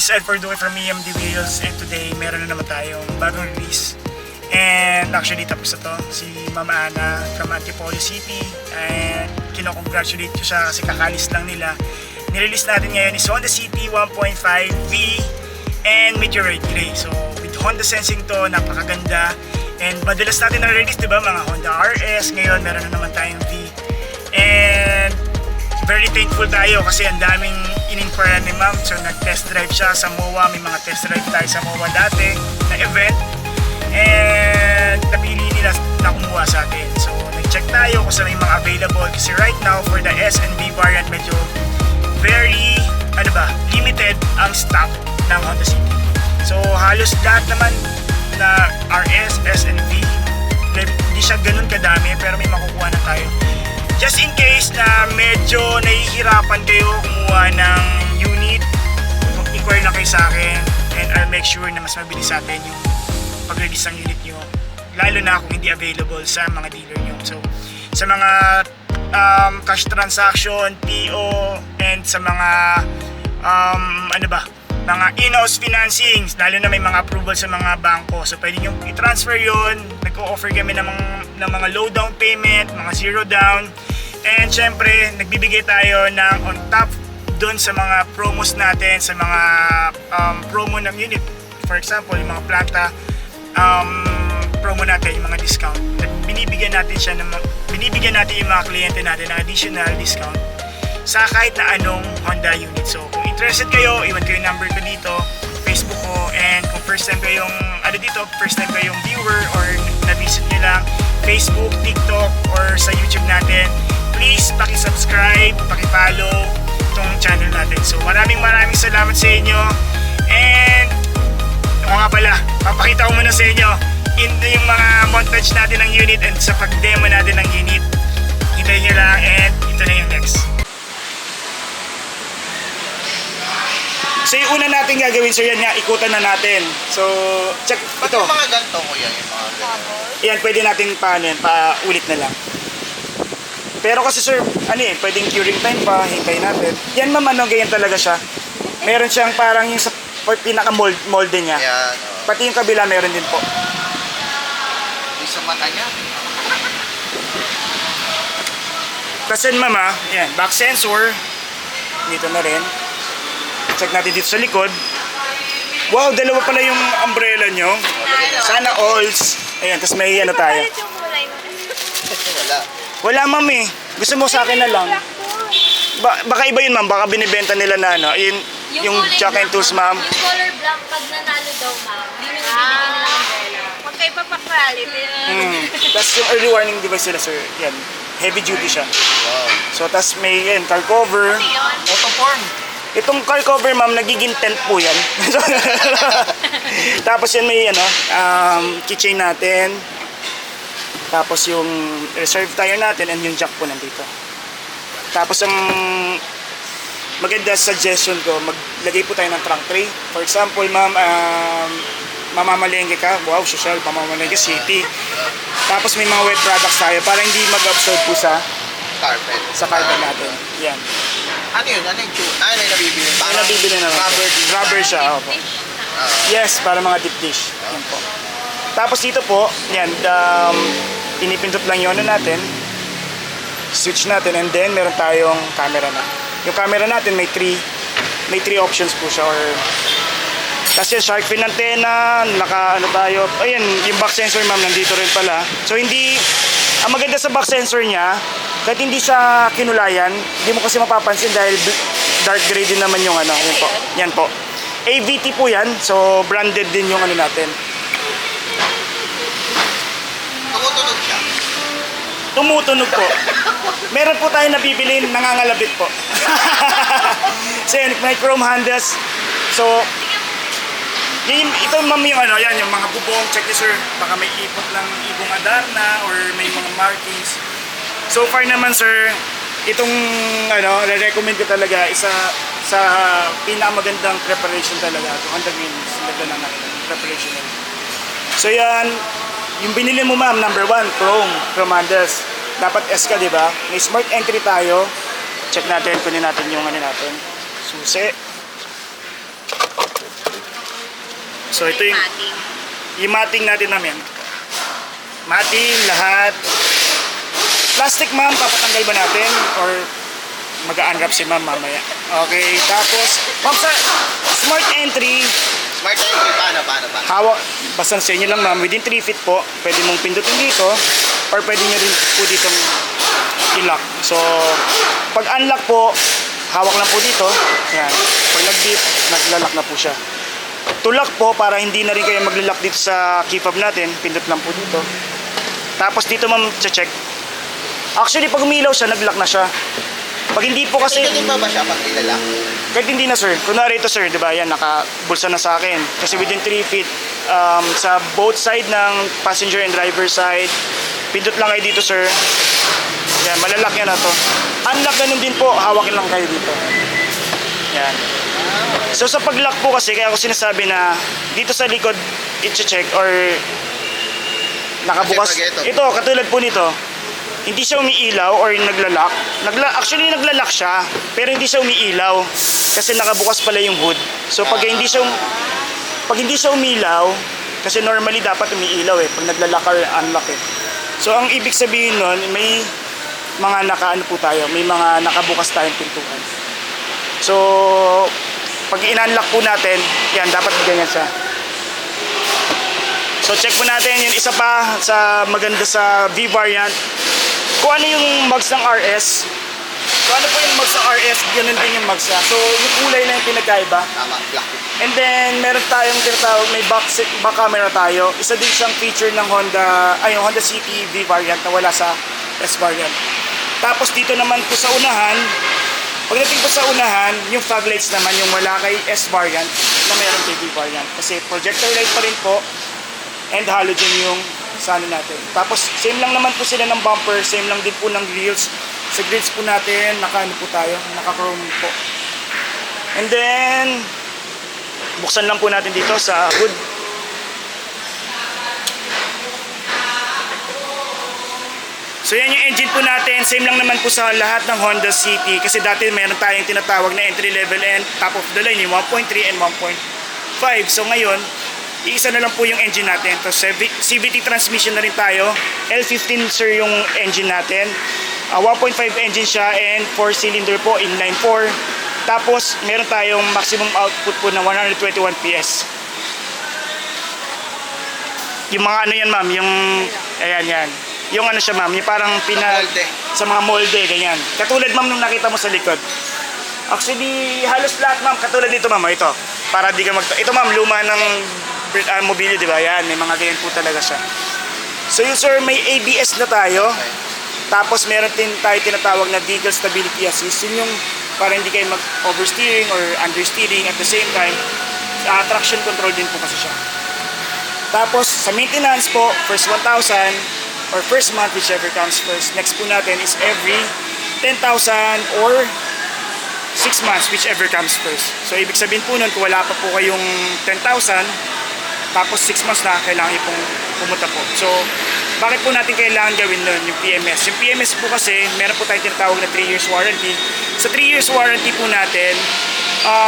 is Ed Fordoy from EMD Wheels, and today meron na naman tayong bagong release. And actually tapos na to, si Mama Ana from Antipolo City, and kino-congratulate ko siya kasi kakalis lang nila. Nirelease natin ngayon is Honda City 1.5V and Meteoroid Grey. So with Honda Sensing to, napakaganda. And madalas natin na-release, diba, mga Honda RS. Ngayon meron na naman tayong V. And very thankful tayo kasi ang daming in-inquire ni Ma'am. So nag-test drive siya sa MOA. May mga test drive tayo sa MOA dati na event. And napili nila na kumuha sa atin. So nag-check tayo kung saan may mga available. Kasi right now for the S and V variant, medyo very, limited ang stock ng Honda City. So halos lahat naman na RS, S and V, hindi siya ganun kadami pero may makukuha na tayo. Just in case na medyo nahihirapan kayo kumuha ng unit, inquire lang kayo sa akin and I'll make sure na mas mabilis sa atin yung pag-release ng unit nyo, lalo na kung hindi available sa mga dealer nyo. So sa mga cash transaction, PO, and sa mga mga in-house financings, lalo na may mga approval sa mga bangko. So pwede nyo i-transfer yun. Nag-o-offer kami ng mga low down payment, mga zero down. And syempre, nagbibigay tayo ng on top doon sa mga promos natin, sa mga promo ng unit. For example, yung mga planta, promo natin, yung mga discount. Binibigyan natin yung mga kliyente natin ng additional discount sa kahit na anong Honda unit. So kung interested kayo, iwan ko yung number ko dito, Facebook ko, and kung first time kayong viewer or na-visit nyo lang Facebook, TikTok, or sa YouTube natin, please paki-subscribe, paki-follow itong channel natin. So maraming salamat sa inyo. And ako nga pala, papakita ko muna sa inyo yung mga montage natin ng unit and sa pag-demo natin ng unit. Hintayin nyo lang and ito na yung next. So yung una natin gagawin, sir, yan nga, ikutan na natin. So, check Pag ito. yung mga ganito mo yan, yung mga ganito. Yan, pwede natin pa-ulit na lang. Pero kasi sir, pwedeng curing time pa, hintayin natin. Yan ma'am, ganyan talaga siya. Meron siyang parang yung sa pinaka-molde niya. Yan, Pati yung kabila meron din po. yung sa mata niya. Kasi ma'am, yan, back sensor. Dito na rin. Check natin dito sa likod. Wow, dalawa pala yung umbrella nyo. Sana alls. Ayan, tapos may tayo. Wala. Wala ma'am eh. Gusto mo sa akin na lang. Baka iba yun ma'am, baka binibenta nila na yung jack and tools ma'am. Yung color black, pag nanalo daw ma'am, hindi nyo binibigyan nila ng umbrella. Magkaiba pa quality. Tapos yung early warning device nila sir, yan. Heavy duty siya. Wow. So tapos may car cover. Autoform. Itong car cover ma'am, nagiging tent po yan. Tapos yan may keychain natin. Tapos yung reserve tire natin and yung jack po nandito. Tapos ang maganda suggestion ko, maglagay po tayo ng trunk tray. For example ma'am, mamamalengke ka, wow, social, mamamalengke city. Tapos may mga wet products tayo para hindi mag-absorb po sa Carpet. carpet natin. Yan. Ano yun? Ano yung tune? Ano yung nabibili? Yung nabibili na naman. Rubber siya. Opo. Yes, para mga deep dish. Yan po. Tapos dito po, yan, pinipindot lang yun natin. Switch natin and then meron tayong camera na. Yung camera natin may three options po siya. Or kasi shark fin antenna, tayo. Ayun, yung back sensor ma'am nandito rin pala. So ang maganda sa back sensor niya, kahit hindi siya kinulayan, hindi mo kasi mapapansin dahil dark gray din naman yung yan po. Yan po. AVT po yan, so branded din yung natin. Tumutunog siya. Tumutunog po. Meron po tayo nabibili, nangangalabit po. So yan, may chrome handles. So, ito ma'am yung yan, yung mga bubong, check nyo sir, baka may ipot lang ibong Adarna or may mga markings. So far naman sir, itong re-recommend ko talaga isa sa pinakamagandang preparation talaga. 200 minutes na preparation. So yan, yung binili mo ma'am, number 1, chrome handles. Dapat S ka, di ba? May smart entry tayo. Check natin, kunin natin yung natin. Susi. So ito yung Mating. matting natin namin. Matting lahat. Plastic ma'am, papatanggal ba natin? Or mag-unwrap si ma'am mamaya? Okay, tapos ma'am sa smart entry, Smart entry, paano? hawak, basta sa inyo lang ma'am, within 3 feet po, pwede mong pindutin dito or pwede nyo rin po ditong i-lock. So, pag unlock po, hawak lang po dito. Yan. Pag nag-dip, naglalak na po siya. To lock po, para hindi na rin kayo maglalak dito sa key fob natin, pindot lang po dito. Tapos dito ma'am, check. Actually, pag umilaw siya, nag-lock na siya. Pag hindi po kasi... Tingnan ba siya pag ilala? Kahit hindi na sir, kunwari ito sir, di ba, yan, nakabulsa na sa akin. Kasi within 3 feet, sa both side ng passenger and driver side, pindot lang kayo dito sir. Yan, malalak yan na to. Unlock ganun din po, hawakin lang kayo dito. Yan. So sa pag-lock po kasi, kaya ako sinasabi na dito sa likod, i-check or nakabukas. Kasi pag Ito, katulad po nito, hindi siya umiilaw or naglalak. Actually naglalak siya, pero hindi siya umiilaw kasi nakabukas pala yung hood. So pag hindi siya umilaw, kasi normally dapat umiilaw pag naglalak or unlock So ang ibig sabihin nun, may mga nakaano po tayo, may mga nakabukas tayong pintuan. So pag in-unlock po natin, yan dapat ganyan siya. So check po natin yung isa pa sa maganda sa V variant. Kung ano yung mags ng RS, kung ano po yung mags ng RS, ganun din yung mags niya. So yung kulay na yung pinagkaiba. Tama, black. And then meron tayong tinatawag, may back camera tayo. Isa din siyang feature ng Honda City V variant na wala sa S variant. Tapos dito naman po sa unahan, pagdating po sa unahan, yung fog lights naman yung wala kay S variant na meron kay V variant. Kasi projector light pa rin po and halogen yung sa ano natin. Tapos same lang naman po sila ng bumper, same lang din po ng grills. Sa grills po natin, naka-ano po tayo, naka-chrome po. And then buksan lang po natin dito sa hood. So yan yung engine po natin, same lang naman po sa lahat ng Honda City kasi dati meron tayong tinatawag na entry level and top of the line yung 1.3 and 1.5. So ngayon, iisa na lang po yung engine natin. So CVT transmission na rin tayo. L15 sir yung engine natin. 1.5 engine siya and 4-cylinder po, inline 4. Tapos meron tayong maximum output po ng 121 PS. Yung mga ano yan ma'am, yung ayan yan. Yung ano siya ma'am, yung parang Molde. sa mga molde ganyan. Katulad ma'am nung nakita mo sa likod. Actually, halos lahat ma'am, katulad dito ma'am, ito. Para di ka ito ma'am, luma ng mobilyo, di ba? Yan, may mga ganyan po talaga siya. So yun sir, may ABS na tayo. Tapos meron din tayo tinatawag na vehicle stability assist. Yun yung para hindi kayo mag-oversteering or understeering at the same time. Traction control din po kasi siya. Tapos sa maintenance po, first 1,000 or first month, whichever comes first. Next po natin is every 10,000 or 6 months, whichever comes first. So ibig sabihin po nun, kung wala pa po kayong 10,000, tapos 6 months na, kailangan nyo pong pumunta po. So, bakit po natin kailangan gawin nun, yung PMS? Yung PMS po kasi, meron po tayong tinatawag na 3 years warranty. Sa 3 years warranty po natin,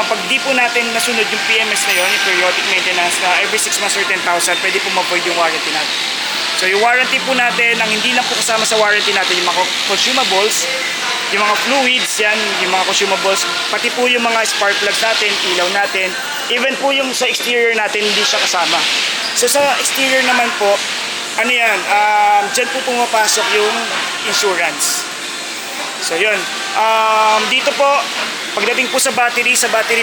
pag di po natin nasunod yung PMS na yun, yung periodic maintenance na every 6 months or 10,000, pwede po ma-void yung warranty natin. So, yung warranty po natin, ang hindi lang po kasama sa warranty natin, yung mga consumables, yung mga fluids, yan, yung mga consumables, pati po yung mga spark plugs natin, ilaw natin, even po yung sa exterior natin, hindi siya kasama. So sa exterior naman po, ano yan, dyan po pumapasok yung insurance. So yun, dito po, pagdating po sa battery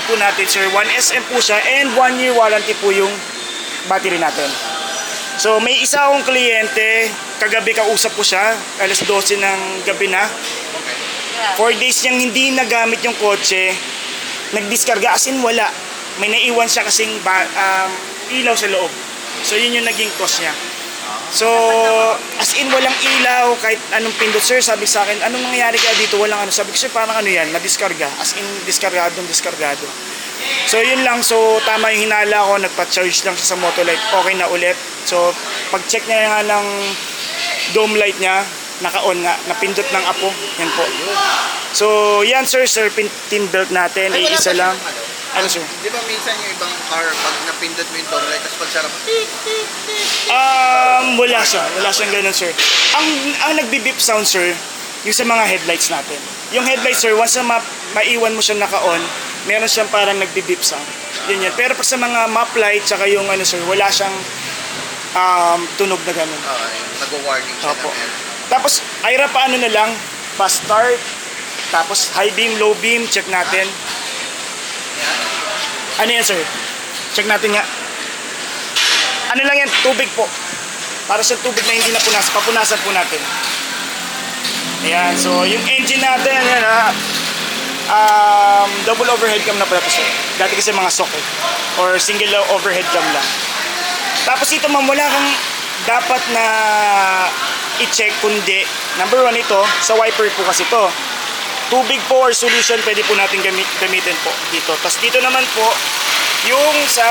po natin, sir, 1SM po siya and 1 year warranty po yung battery natin. So may isa akong kliyente, kagabi kausap po siya, alas 12 ng gabi na. 4 days niyang hindi nagamit yung kotse, nagdiskarga, as in wala. May naiwan siya kasing ilaw sa loob. So yun yung naging cause niya. So as in walang ilaw, kahit anong pindot sir, sabi sa akin, anong nangyayari kaya dito, walang ano. Sabi ko sir, parang ano yan, nadiskarga, as in diskargado. So yun lang, so tama yung hinala ko, nagpa-charge lang siya sa Motolight, okay na ulit. So pag check niya nga ng dome light niya, naka-on nga, napindot ng apo, yan po. So yan sir, serpentine belt natin, ay isa lang. Ano sir? Di ba minsan yung ibang car, pag napindot mo yung door light, tapos pag sarap, Wala siyang ganun sir. Ang nagbi-beep sound sir, yung sa mga headlights natin. Yung headlights sir, once na maiwan mo siya naka-on, meron siyang parang nagbi-beep sound. Yun yan. Pero pag sa mga map light, tsaka yung ano sir, wala siyang tunog na ganun. nag-warning siya Opo. na meron. Tapos, Ira pa ano na lang, fast start, tapos high beam, low beam, check natin. Yan. Ano yan sir? Check natin nga. Ano lang yan, tubig po. Para sa tubig na hindi napunas, papunasan po natin. Ayan, so yung engine natin, yan double overhead cam na pala ito sir. Dati kasi mga socket or single overhead cam lang. Tapos ito ma'am, wala kang dapat na i-check kundi number 1 ito, sa wiper po kasi ito. Tubig po or solution pwede po natin gamitin po dito. Tapos dito naman po yung sa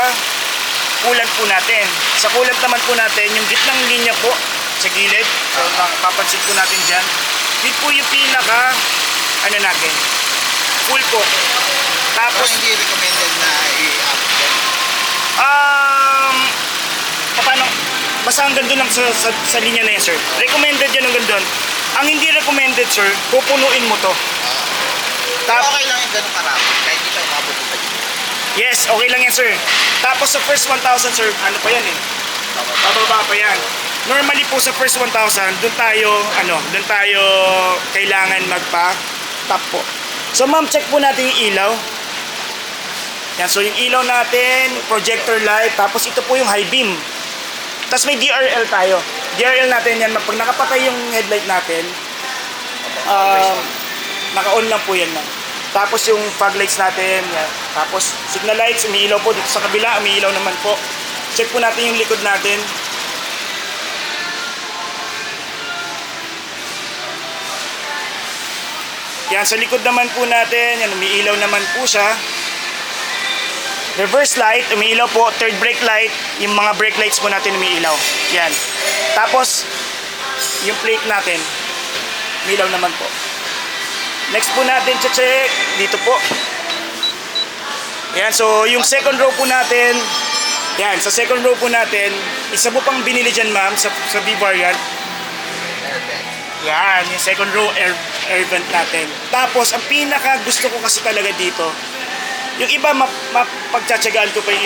coolant po natin. Sa coolant naman po natin, yung gitnang linya po sa gilid. So papansin po natin dyan. Dito po yung pinaka ano natin, full po. Pero Tapos hindi recommended na i-up yan. paano? Basta hanggang doon lang sa linya na yan, sir. Recommended yan hanggang doon. Ang hindi recommended, sir, pupunuin mo to. Pero okay lang yung ganun karami, kahit di siya umabot sa dito. Yes, okay lang yan, sir. Tapos sa first 1,000, sir, ano pa yan eh? Bababa pa yan. Normally po sa first 1,000, doon tayo kailangan magpa-top po. So ma'am, check po natin yung ilaw. Yan, so yung ilaw natin, projector light, tapos ito po yung high beam. Tapos may DRL tayo. DRL natin yan, pag nakapatay yung headlight natin, naka-on lang po yan lang. Tapos yung fog lights natin, yan. Tapos signal lights, umiilaw po dito sa kabila, umiilaw naman po. Check po natin yung likod natin. Yan, sa likod naman po natin, yan, umiilaw naman po siya. Reverse light, umiilaw po. Third brake light, yung mga brake lights po natin umiilaw. Yan. Tapos, yung plate natin, umiilaw naman po. Next po natin, check dito po. Yan, so yung second row po natin, yan, sa second row po natin, isa po pang binili dyan ma'am, sa V-variant. Yan, yung second row air vent natin. Tapos, ang pinaka gusto ko kasi talaga dito, yung iba pagtsatsagaan ko pa yung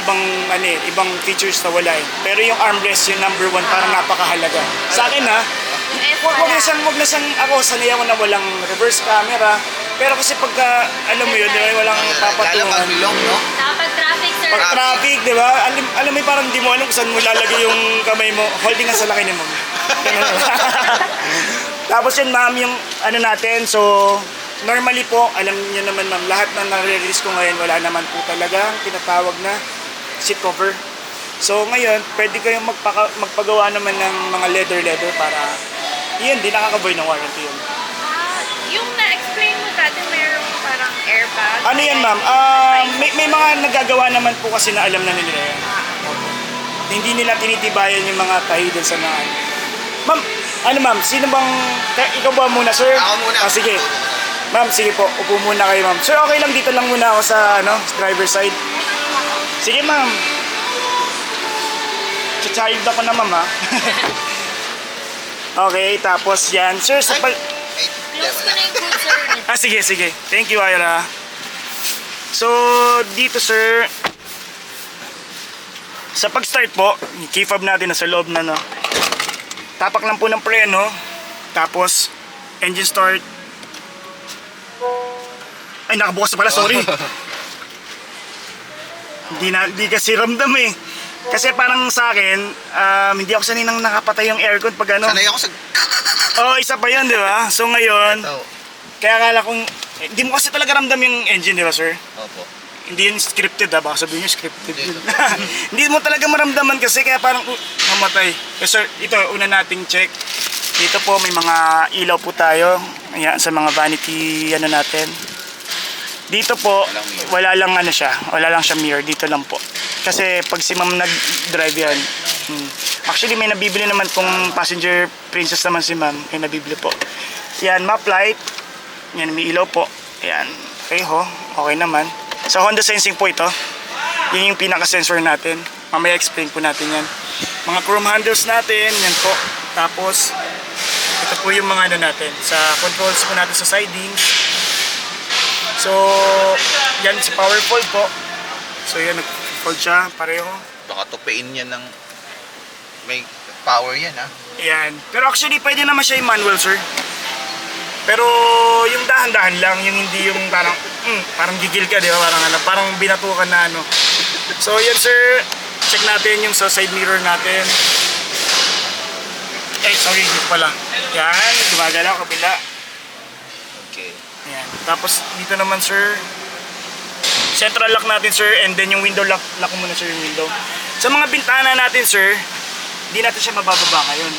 ibang features na wala eh. Pero yung armrest, yung number 1, parang napakahalaga. Sa akin ha, wag na siyang ako, sanay ako na walang reverse camera. Pero kasi pagka, alam mo yun, walang Lalo papatungan. pag bilong, no? Dapat traffic, sir. Pag traffic, di ba? Alam mo parang di mo alam kung saan mo lalagay yung kamay mo. Holding nga sa laki ni mom. Ganun. Tapos yun ma'am, yung ano natin, so normally po, alam niyo naman ma'am, lahat na nare-release ko ngayon, wala naman po talaga tinatawag na seat cover. So ngayon, pwede kayong magpagawa naman ng mga leather para yun, di nakaka-void ng warranty yun. Yung na-explain mo dati, mayroong parang airbag. Ano yan ma'am? May mga nagagawa naman po kasi na alam na nila yan. Opo. Hindi nila tinitibayan yung mga tahi din sa mga ma'am, ano ma'am, sino bang, ikaw ba muna sir? Ako muna. Sige. Ma'am, sige po, upo muna kayo ma'am. Sir, okay lang dito lang muna ako sa driver side. Sige ma'am. Child ako na ma'am ha. Okay, tapos yan. Sir, sa Ay, Close ko na yung good, sir. sige. Thank you, Ira. So, dito sir, sa pag-start po, key fob natin na sa loob na tapak lang po ng preno, tapos engine start. Ay, nakabukas na pala, sorry. Hindi kasi ramdam eh. Kasi parang sa akin, hindi ako sanay nang nakapatay yung aircon pag ano. Sanay ako sa... Isa pa yun, di ba? So ngayon, Ito. kaya akala kong, hindi mo kasi talaga ramdam yung engine, di ba sir? Opo. Hindi yun scripted baka sabihin nyo scripted yun. Hindi mo talaga maramdaman kasi kaya parang mamatay. Sir, ito una nating check. Dito po may mga ilaw po tayo. Ayan, sa mga vanity natin. Dito po, wala lang siya mirror. Dito lang po. Kasi pag si ma'am nag-drive yan, actually may nabibili naman pong passenger princess naman si ma'am. May nabibili po. Yan, map light. Yan, may ilaw po. Yan, okay ho. Okay naman. Sa Honda Sensing po ito. Yan yung pinaka-sensor natin. Mamaya explain po natin yan. Mga chrome handles natin, yan po. Tapos, ito po yung mga ano natin. Sa controls po natin sa sidings. So, yan sa power fold po. So, yan, nag-fold siya, pareho. Baka tupiin yan ng may power yan ha. Yan. Pero actually, pwede naman siya yung manual, sir. Pero yung dahan-dahan lang, yung hindi yung parang, parang gigil ka, di ba? Parang, ano, parang binatukan na ano. So, yan, sir. Check natin yung sa side mirror natin. Eh, sorry, dito pala. Yan, gumagalaw, kabila. Okay. Ayan. Tapos dito naman, sir, central lock natin, sir, and then yung window lock mo muna, sir, yung window. Sa mga bintana natin, sir, hindi natin siya mabababa ngayon.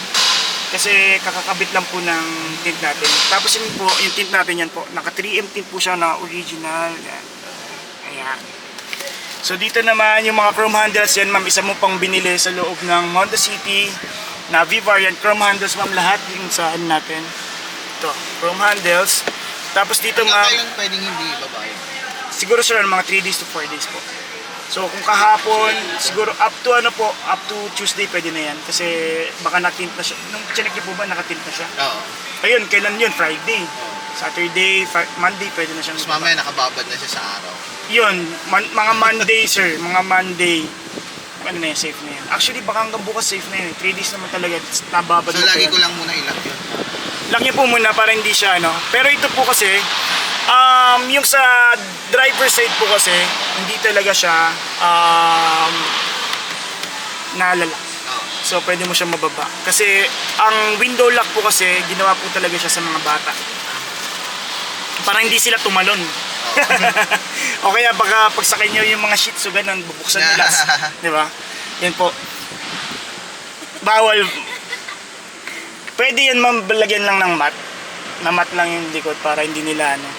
Kasi kakakabit lang po ng tint natin. Tapos yun po, yung tint natin yan po, naka 3M tint po siya na original. Yan. Ayan. So dito naman, yung mga chrome handles yan, ma'am, isa mo pang binili sa loob ng Honda City na V-Variant chrome handles, ma'am, lahat yung sa ano natin. Ito, chrome handles. Tapos dito, Hanggang ma'am, kailan pwedeng hindi babae? siguro sir, mga 3 days to 4 days po. So kung kahapon, siguro up to ano po, up to Tuesday pwede na yan. Kasi baka nakatint na siya. Nung chinek niyo po ba, nakatint na siya? Oo. Ayun, kailan yun? Friday. Saturday, Monday, pwede na siyang Tapos mamaya nakababad na siya sa araw. yun, mga Monday, sir. Mga Monday. Ano na yan, safe na yan. Actually, baka hanggang bukas safe na yan. 3 days naman talaga. Nababad So mo pa lagi yan. ko lang muna ilock yun. Lock niyo po muna para hindi siya ano. Pero ito po kasi, yung sa driver side po kasi, hindi talaga siya nalalak. Oo. So pwede mo siya mababa. Kasi ang window lock po kasi, ginawa po talaga siya sa mga bata. Para hindi sila tumalon. O kaya baka pagsakay nyo yung mga shih tzu ganun, bubuksan nila. Di ba? Yan po. Bawal. Pwede yan, ma'am, lagyan lang ng mat. Na mat lang yung likod para hindi nila ano.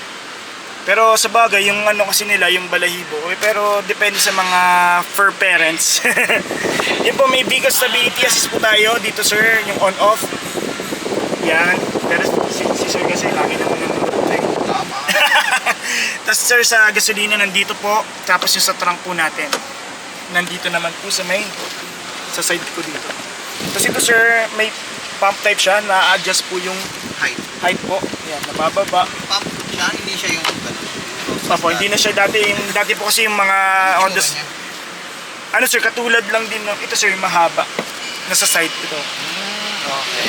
Pero sa bagay, yung ano kasi nila, yung balahibo, pero depende sa mga fur parents. Yan po, may vehicle stability assist po tayo dito, sir, yung on-off. Yan. Pero si sir kasi lagi naman nanonood. Tama. Tapos sir, sa gasolina nandito po. Tapos yung sa trunk po natin, nandito naman po sa may, sa side ko dito. Tapos ito sir, may pump type siya, na-adjust po yung Height. height po. Yan, nabababa. Pump siya, hindi siya yung ganun. Opo, hindi na siya dati. Dati po kasi yung mga Honda, ano sir, katulad lang din ng, ito sir, yung mahaba. Nasa side ito. Okay.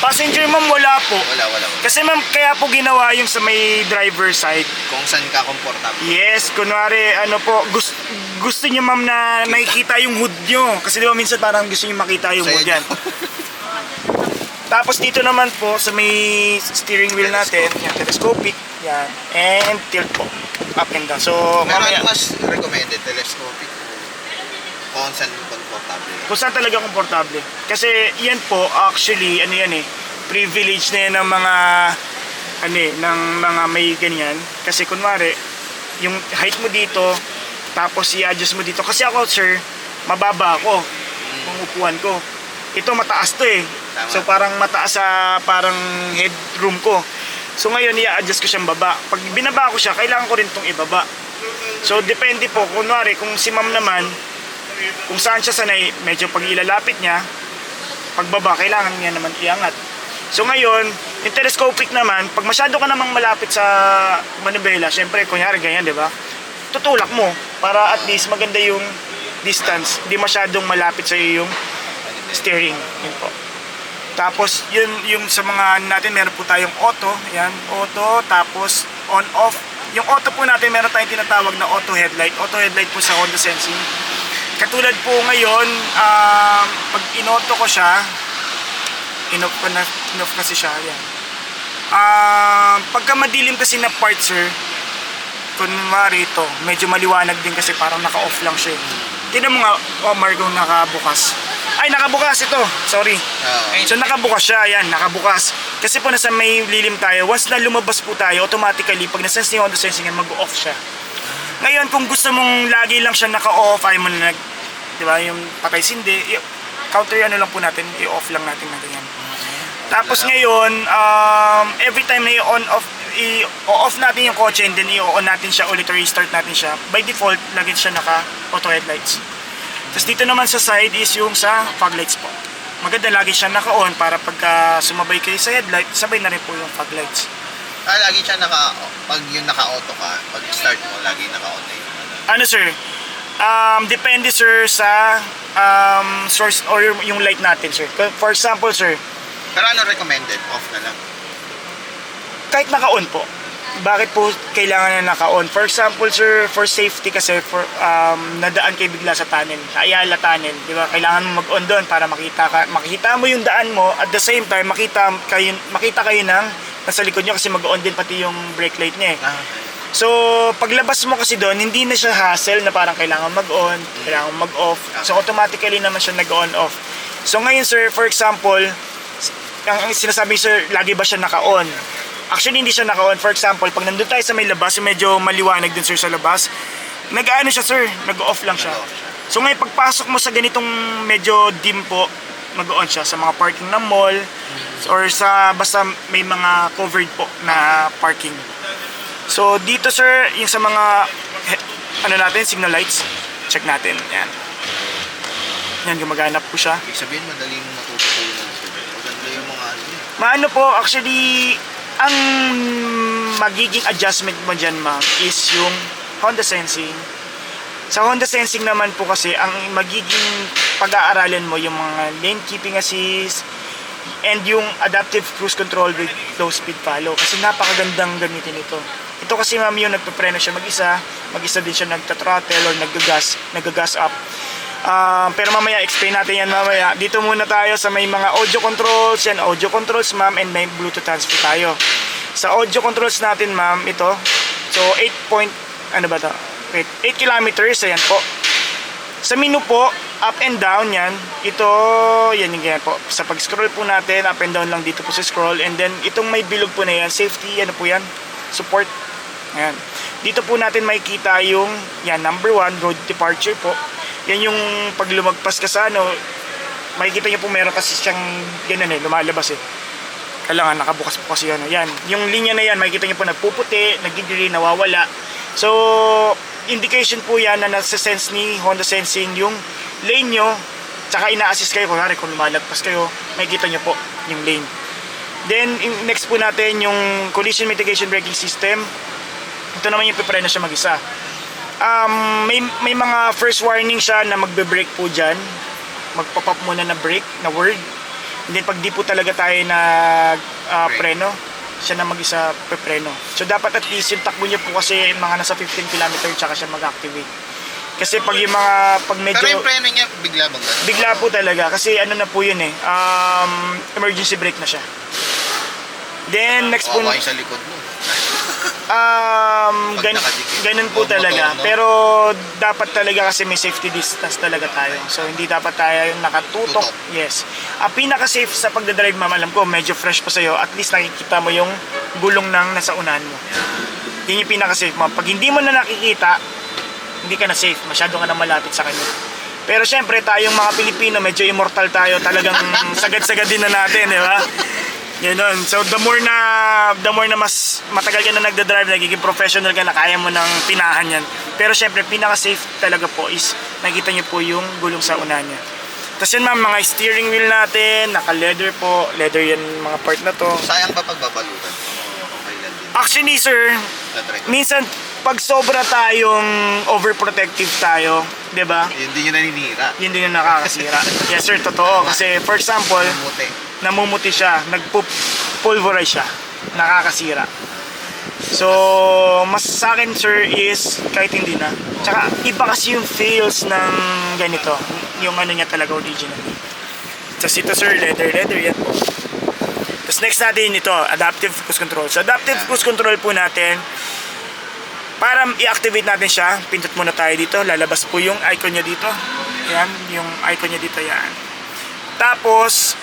Passenger ma'am, wala po. Wala. Kasi ma'am, kaya po ginawa yung sa may driver side. Kung saan ka komportable. Yes, kunwari, ano po, gusto niyo ma'am na nakikita yung hood nyo. Kasi di ba minsan parang gusto niyo makita yung hood Side. yan. Tapos dito naman po sa may steering wheel natin, yan, telescopic, yan, and tilt po, up and down. So, Pero mamaya, ano mas recommended? Telescopic o kung saan komportable? kung saan talaga komportable. Kasi yan po, actually, ano yan eh, privilege na yan ng mga, ano eh, ng mga may ganyan. Kasi kunwari, yung height mo dito, tapos i-adjust mo dito. Kasi ako, sir, mababa ako, kung upuan ko. Ito mataas to eh. Tama. So parang mataas sa parang headroom ko. So ngayon i-adjust ko siyang baba. Pag binaba ko siya, kailangan ko rin itong ibaba. So depende po, kunwari kung si ma'am naman, kung saan siya sanay, medyo pag ilalapit niya, pagbaba, kailangan niya naman iangat. So ngayon, yung telescopic naman, pag masyado ka namang malapit sa manubela, syempre kunyari ganyan, di ba? Tutulak mo para at least maganda yung distance, hindi masyadong malapit sa iyo yung steering. Yun po. Tapos yun yung sa mga natin, meron po tayong auto, yan, auto, tapos on off. Yung auto po natin, meron tayong tinatawag na auto headlight. Auto headlight po sa Honda Sensing. Katulad po ngayon, pag in-auto ko siya, in-off kasi siya, yan. Pagka madilim kasi na part, sir, kunwari ito, medyo maliwanag din kasi parang naka-off lang siya. Tignan mo nga, oh Margo, nakabukas. Ay, nakabukas ito. Sorry. So nakabukas siya, yan, nakabukas. Kasi po nasa may lilim tayo, once na lumabas po tayo, automatically, pag nasense niyo Honda Sensing yan, mag-off siya. Ngayon, kung gusto mong lagi lang siya naka-off, ay mo na, di ba, yung patay sindi, counter ano lang po natin, i-off lang natin na ganyan. Tapos ngayon, every time na i-on off, i-off natin yung kotse and then i-on natin siya ulit or restart natin siya, by default, lagi siya naka-auto headlights. Tapos dito naman sa side is yung sa fog lights po. Maganda lagi siya naka-on para pagka sumabay kayo sa headlight, sabay na rin po yung fog lights. Lagi siya pag yung naka-auto ka, pag start mo, lagi naka-on na yung Ano sir? Depende sir sa source or yung light natin sir. For example sir, Pero ano recommended? Off na lang. kahit naka-on po. Bakit po kailangan na naka-on? For example sir, for safety kasi nadaan kayo bigla sa tunnel, sa Ayala tunnel, di ba? Kailangan mo mag-on doon para makita mo yung daan mo, at the same time makita kayo ng nasa likod nyo kasi mag-on din pati yung brake light niya eh. So, paglabas mo kasi doon, hindi na siya hassle na parang kailangan mag-on, kailangan mag-off. So, automatically naman siya nag-on off. So, ngayon sir, for example, ang sinasabi sir, lagi ba siya naka-on? Actually, hindi siya naka-on. For example, pag nandun tayo sa may labas, medyo maliwanag dun sir sa labas, nag-ano siya sir, nag-off lang siya. So, ngayon, pagpasok mo sa ganitong medyo dim po, mag-on siya sa mga parking ng mall, or sa basta may mga covered po na parking. So dito sir, yung sa mga ano natin, signal lights, check natin. Yan. Yan, gumagana po siya. Ibig sabihin, madali mo matututunan. Maganda yung mga ano yun. Maano po, actually, ang magiging adjustment mo dyan ma'am is yung Honda Sensing. Sa Honda Sensing naman po kasi, ang magiging pag-aaralan mo yung mga lane keeping assist, and yung adaptive cruise control with low speed follow, kasi napakagandang gamitin ito. Ito kasi ma'am yung nagpapreno siya mag-isa din siya nagta-throttle or nag-gas up. Pero mamaya explain natin yan mamaya. Dito muna tayo sa may mga audio controls. Yan, audio controls ma'am, and may Bluetooth transfer tayo. Sa audio controls natin ma'am, ito. So 8 kilometers, ayan po. Sa menu po, up and down yan. Ito, yan po. Sa pag-scroll po natin, up and down lang dito po sa scroll. And then, itong may bilog po na yan, safety, ano po yan? Support. Ayan. Dito po natin makikita yung, yan, number 1, road departure po. Yan yung pag lumagpas ka sa ano, makikita nyo po meron kasi siyang, ganun eh, lumalabas eh. Kailangan nakabukas po kasi yan. Yan, yung linya na yan, makikita nyo po nagpuputi, nagigiri, nawawala. So, indication po yan na nasa-sense ni Honda Sensing yung lane nyo, tsaka ina-assist kayo. Kung lumalagpas kayo, makikita nyo po yung lane. Then, next po natin yung collision mitigation braking system. Ito naman yung pipreno siya mag-isa. May mga first warning siya na magbe-brake po dyan. Magpop-up muna na brake, na word. And then, pag di po talaga tayo preno, siya na mag-isa pipreno. So, dapat at least yung takbo niya po kasi mga nasa 15 km tsaka siya mag-activate. Kasi pag yung mga, pag medyo... Pero yung preno niya, bigla bang gano'n? Bigla po talaga. Kasi ano na po yun eh. Emergency brake na siya. Then, next po... Kawawa yung sa likod mo. Ganun po talaga. Motor, no? Pero dapat talaga kasi may safety distance talaga tayo. So hindi dapat tayo yung nakatutok. Yes. Pinaka-safe sa pagdadrive ma'am, alam ko medyo fresh pa sa'yo. At least nakikita mo yung gulong ng nasa unahan mo. Yun yung pinaka-safe ma'am. Pag hindi mo na nakikita, hindi ka na safe. Masyado ka na malapit sa kanya. Pero syempre tayong mga Pilipino, medyo immortal tayo. Talagang sagad-sagad din na natin, di ba? Ganun. So the more na mas matagal ka na nagdadrive, nagiging professional ka na, kaya mo nang pinahan yan. Pero syempre pinaka-safe talaga po is nakita niyo po yung gulong sa unahan niya. Tapos yan ma'am, mga steering wheel natin, naka-leather po. Leather yan mga part na to. Sayang ba pagbabalutan? Okay lang din. Actually sir, minsan pag sobra tayong overprotective tayo, 'di ba? Hindi nyo naninira. Yun din yung nakakasira. Yes sir, totoo. Kasi for example, Muti. namumuti siya, nagpulverize siya, nakakasira. So, mas sa akin sir is kahit hindi na. Tsaka iba kasi yung feels ng ganito, yung ano niya talaga original. Tapos ito sir, leather yan po. Tapos next natin ito, adaptive cruise control. So adaptive cruise control po natin, para i-activate natin siya, pindot muna tayo dito, lalabas po yung icon niya dito. Yan, yung icon niya dito yan. Tapos,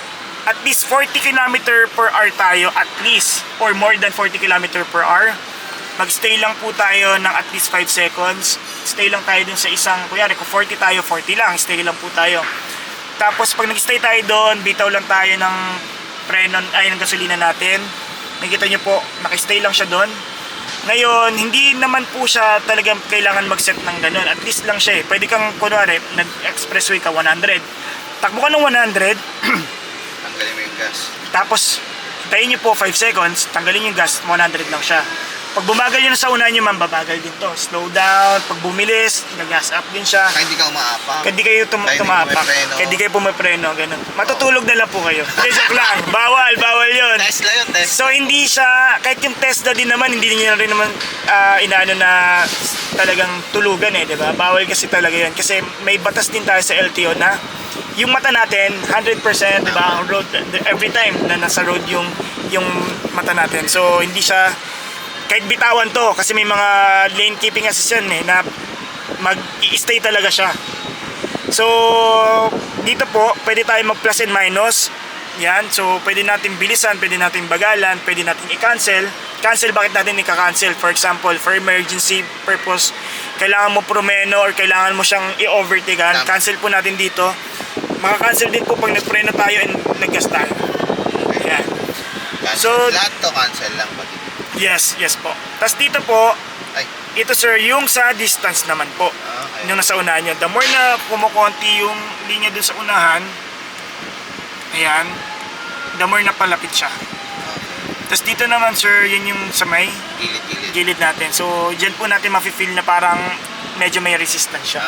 at least 40 km per hour tayo, at least, or more than 40 km per hour. Magstay lang po tayo ng at least 5 seconds. Stay lang tayo dun sa isang, kuyari kung 40 tayo, 40 lang, stay lang po tayo. Tapos pag nag-stay tayo doon, bitaw lang tayo ng preno, ay ng gasolina natin. Nakikita nyo po, nakistay lang siya doon. Ngayon, hindi naman po siya talagang kailangan mag-set ng ganun. At least lang siya eh. Pwede kang, kunwari, nag-expressway ka 100. Takbo ka ng 100. Tanggalin mo yung gas. Tapos, hintayin nyo po 5 seconds. Tanggalin yung gas, 100 lang siya. Pag bumagal yun sa unahan nyo, ma'am, babagal din to. Slow down. Pag bumilis, nag-gas up din siya. Kaya hindi ka umaapak. Kaya di kayo Kaya hindi tumapak. pumipreno. Kaya di kayo pumipreno. Ganun. Matutulog na lang po kayo. Joke lang. Bawal yun. Tesla yun, Tesla. So hindi siya, kahit yung Tesla din naman, hindi niya rin naman inaano na talagang tulugan eh, di ba? Bawal kasi talaga yun. Kasi may batas din tayo sa LTO na yung mata natin, 100%, di ba? On road, every time na nasa road yung mata natin. So hindi siya, kahit bitawan to, kasi may mga lane keeping assist yan eh, na mag-i-stay talaga siya. So, dito po, pwede tayo mag-plus and minus. Yan, so pwede natin bilisan, pwede natin bagalan, pwede natin i-cancel. Cancel, bakit natin i-cancel? For example, for emergency purpose, kailangan mo promeno or kailangan mo siyang i-overtakean. Cancel po natin dito. Maka-cancel din po pag nagpreno tayo and nag-gas tayo. Yan. So, So- lahat to cancel lang pati. Yes po. Tapos dito po, Ay, ito sir, yung sa distance naman po. okay. Yung nasa unahan nyo. The more na kumukonti yung linya dun sa unahan, ayan, the more na palapit siya. Okay. Tapos dito naman sir, yun yung sa may Gilid-gilid. gilid natin. So, dyan po natin mafe-feel na parang medyo may resistance siya.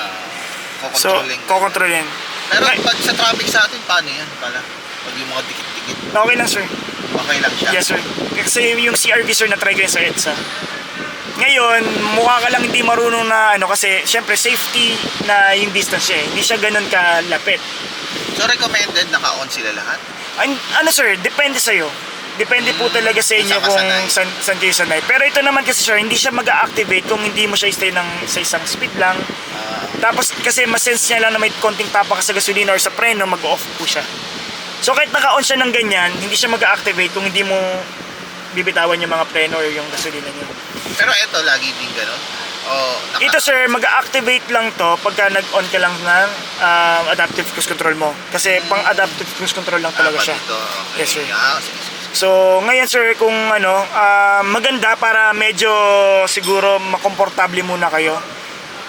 So, Kukontrolling. kokontrolin. Pero pag sa traffic sa atin, paano yan pala? Pag yung mga dikit-dikit, Okay lang sir. okay lang siya. Yes sir. Kasi yung CRV sir na try ko yun sa EDSA. Ngayon, mukha ka lang hindi marunong na ano kasi syempre safety na yung distance siya eh. Hindi siya ganun kalapit. So recommended, naka-on sila lahat? Ano sir, depende sa'yo. Depende po talaga sa inyo Saan ka kung sanay. saan kayo sanay. Pero ito naman kasi sir, hindi siya mag-activate kung hindi mo siya stay sa isang speed lang. Tapos kasi masense niya lang na may konting tapa ka sa gasolina or sa preno, mag-off po siya. So kahit naka-on siya ng ganyan, hindi siya mag-activate kung hindi mo bibitawan yung mga preno or yung gasolina niyo. Pero ito, lagi din gano'n? O, Ito sir, mag-activate lang to pagka nag-on ka lang ng adaptive cruise control mo. Kasi pang adaptive cruise control lang talaga siya. Dito, okay. Yes, sir. Sige. So, ngayon sir, kung ano, maganda para medyo siguro makomportable muna kayo.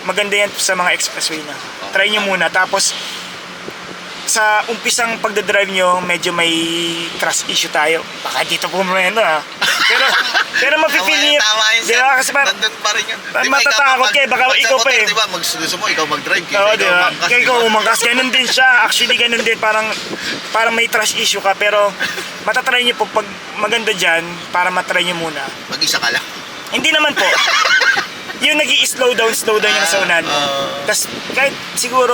Maganda yan sa mga expressway na. Try nyo muna. Tapos, sa umpisang pagdadrive nyo, medyo may crash issue tayo. Baka dito pumreno Pero mafe-feel niyo. Tama yun, Di sir. ba? Kasi parang, Nandun pa rin yun. matatakot ka eh, baka ikaw pa eh. Di ba, gusto mo, ikaw mag-drive. oo, di ba? umangkas, Kaya di ikaw ba? umangkas. Ganun din siya. Actually, ganun din. Parang may trash issue ka. Pero, matatry nyo po pag maganda dyan, para matry nyo muna. Mag-isa ka lang. Hindi naman po. Yung nag-i-slow down yung sa unahan mo. Tapos kahit siguro,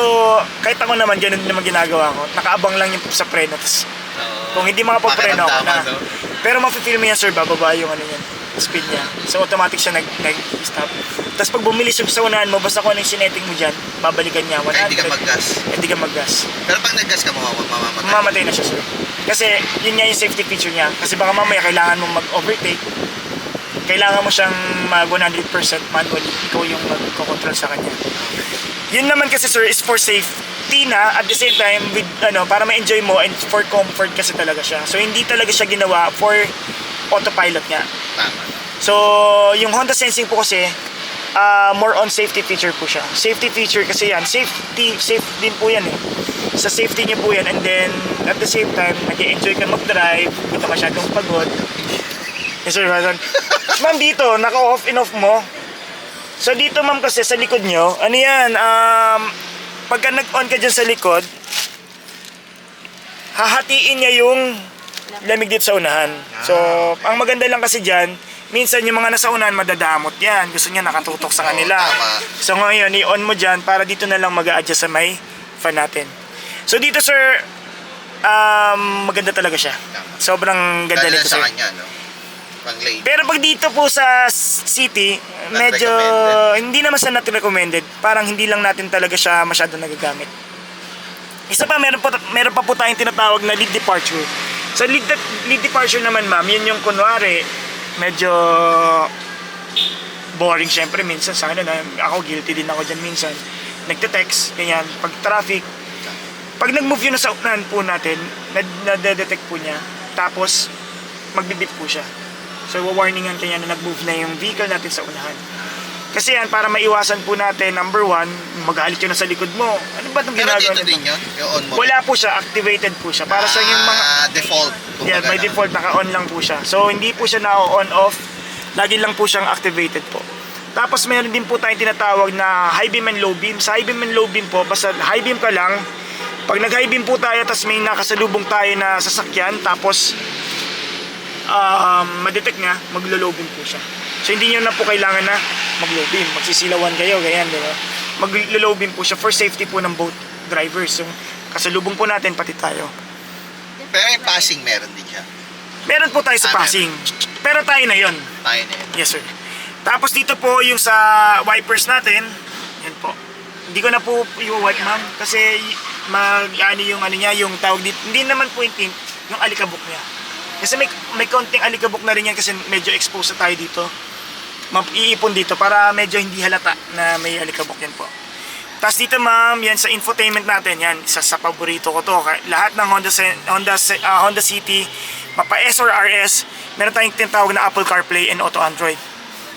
kahit ako naman ganun naman ginagawa ko, nakaabang lang yung sa preno. Tapos kung hindi makapag-preno ako na. Pakiramdaman, no? Pero mafe-feel mo yan sir, bababa yung ano yan, speed niya. So automatic siya nag-stop. Tapos pag bumilis yung sa unahan mo, basta kung ano yung sineting mo dyan, babalikan niya 100. Kaya hindi ka mag-gas. Hindi ka mag-gas. Pero pag nag-gas ka, mamamatay. Mamamatay na siya sir. Kasi yun nga yung safety feature niya. Kasi baka mamaya kailangan mong mag-overtake. Kailangan mo siyang mag 100% manually. Ikaw yung mag-control sa kanya. Yun naman kasi sir is for safety na at the same time with para ma-enjoy mo and for comfort kasi talaga siya. So hindi talaga siya ginawa for autopilot nga. Tama. So yung Honda Sensing po kasi more on safety feature po siya. Safety feature kasi yan. Safe din po yan eh. Sa safety niya po yan and then at the same time nag-enjoy ka mag-drive, hindi ka masyadong pagod. Yes sir, ma'am dito, naka-off and off mo. So dito ma'am kasi sa likod nyo, ano yan, pagka nag-on ka dyan sa likod, hahatiin niya yung lamig dito sa unahan. So, ang maganda lang kasi dyan, minsan yung mga nasa unahan madadamot yan. Gusto niya nakatutok sa kanila. Tama. So ngayon, i-on mo dyan para dito na lang mag-a-adjust sa may fan natin. So dito sir, maganda talaga siya. Sobrang ganda Dahil nito sa sir. kanya, no? Pang late. Pero pag dito po sa city, medyo recommended. hindi naman siya natin recommended. Parang hindi lang natin talaga siya masyado nagagamit. Isa pa, meron pa po tayong tinatawag na lead departure. So lead departure naman ma'am, yun yung kunwari, medyo boring syempre minsan sa akin. Ako guilty din ako dyan minsan. Nagte-text, ganyan, pag traffic. Pag nag-move yun sa unahan po natin, nadedetect po niya. Tapos, magbibip po siya. So, warningan kanya na nag-move na yung vehicle natin sa unahan. Kasi yan, para maiwasan po natin, number one, magalit yun na sa likod mo. Ano ba itong Pero ginagawa dito din nito? yun, yung on mo. Wala po siya, activated po siya. Para sa yung mga... default. Yeah, by default, naka-on lang po siya. So, hindi po siya na-on-off. Lagi lang po siyang activated po. Tapos, meron din po tayong tinatawag na high beam and low beam. Sa high beam and low beam po, basta high beam ka lang, pag nag-high beam po tayo, tapos may nakasalubong tayo na sasakyan, tapos madetect nga, maglo-low beam po siya. So, hindi nyo na po kailangan na mag-low beam. Magsisilawan kayo, ganyan, di ba? Mag-low beam po siya for safety po ng both drivers. Yung kasalubong po natin, pati tayo. Pero yung passing meron din siya. Meron po tayo sa passing. Pero tayo na yon. Tayo na yun. Yes, sir. Tapos dito po yung sa wipers natin. Yan po. Hindi ko na po yung wipe, ma'am. Kasi ano yung ano niya, yung tawag dito. Hindi naman po yung tint, yung alikabok niya. Kasi may konting alikabok na rin yan kasi medyo exposed na tayo dito. Iipon dito para medyo hindi halata na may alikabok yan po. Tapos dito, ma'am, yan sa infotainment natin, yan, isa sa paborito ko to. Lahat ng Honda City, mapa S or RS, meron tayong tinatawag na Apple CarPlay and Auto Android.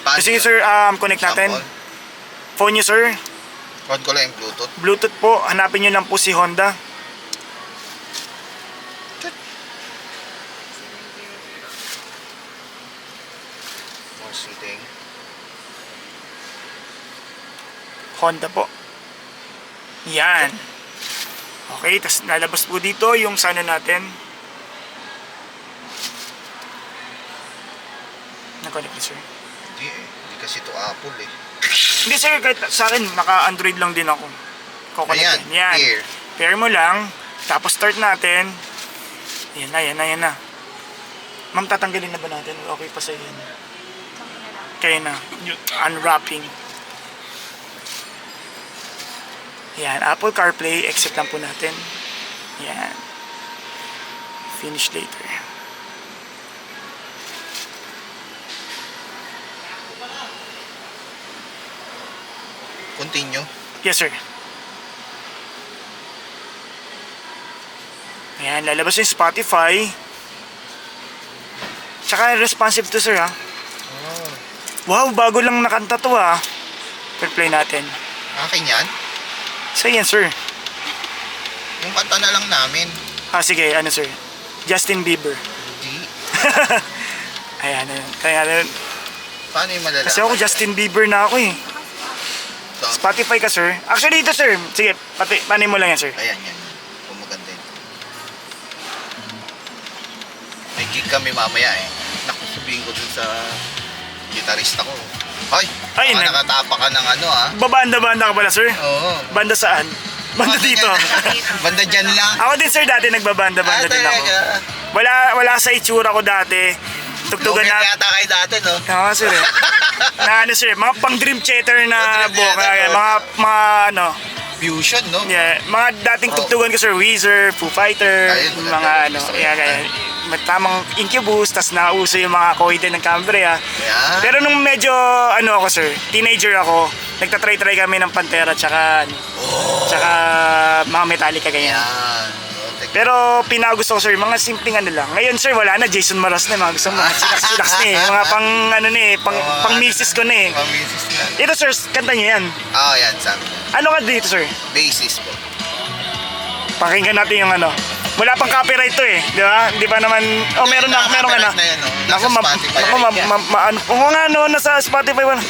Paano Kasi yun? sir, connect natin. Sample? Phone nyo, sir. On ko lang yung Bluetooth. Bluetooth po, hanapin nyo lang po si Honda. More soothing. Honda po. Yan. Okay, tapos lalabas po dito yung sana natin. Nag-connect na, sir. Hindi eh. Hindi kasi ito Apple eh. Hindi, sir, kahit sa akin, naka-Android lang din ako. Ayan, Yan. pair. Pair mo lang, tapos start natin. Yan na, yan na, yan na. Ma'am, tatanggalin na ba natin? Okay pa sa'yo yan. Kaya na. Unwrapping. Yan, Apple CarPlay, exit lang po natin. Yan. Finish later. Continue. Yes, sir. Ayan, lalabas yung Spotify. Tsaka responsive to, sir, ha? Oh. Wow, bago lang nakanta to, ha? Play natin. Akin yan? So, yan, sir. Yung kanta na lang namin. Sige, ano, sir? Justin Bieber. Hindi. Ayan, ayan. Kaya, Paano yung malalaman? kasi ako Justin Bieber na ako, eh. Ito. Spotify ka, sir. Actually, ito, sir. Sige, panin mo lang yan, sir. Ayan yan. Kung maganda yun. May gig kami mamaya eh. Naku, sabihin ko dun sa gitarista ko. Ay, Ay, nakatapa ka ng ano ah. Babanda-banda ka pala, sir? Oo. Banda saan? Banda dito. Banda dyan lang. Ako din, sir, dati nagbabanda-banda din ako. Wala sa itsura ko dati. Tugtugan Lugar na. yata kayo dati, no? Oo, sir. Na ano, sir, mga pang dream theater na Dream theater, boka. no? Mga ano, Fusion, no? yeah, mga dating tugtugan ko, sir, Weezer, Foo Fighter, Ayun, mga maganda. ano, Gusto ko yeah, yun. kaya, tamang Incubus, tas nauso yung mga koide ng Cambria. Yan. Pero nung medyo, ano ako, sir, teenager ako, nagtatry-try kami ng Pantera, tsaka mga Metallica, ganyan. Yan. Pero pinagusto ko, sir, mga simpleng ano lang. Ngayon, sir, wala na, Jason Mraz na, mga gusto mo, silaks na eh, mga pang ano na eh, pang misis ko na eh. Pang misis na. Ito, sir, kanta niyo yan. Oo, yan, sabi ko. Ano ka dito, sir? Basis po. Pakinggan natin yung ano. Wala pang copyright to eh, di ba? Hindi pa naman, oh meron ka na. Na yan, no? Nasa Ako, Spotify. ano, oo nga no, nasa Spotify wala.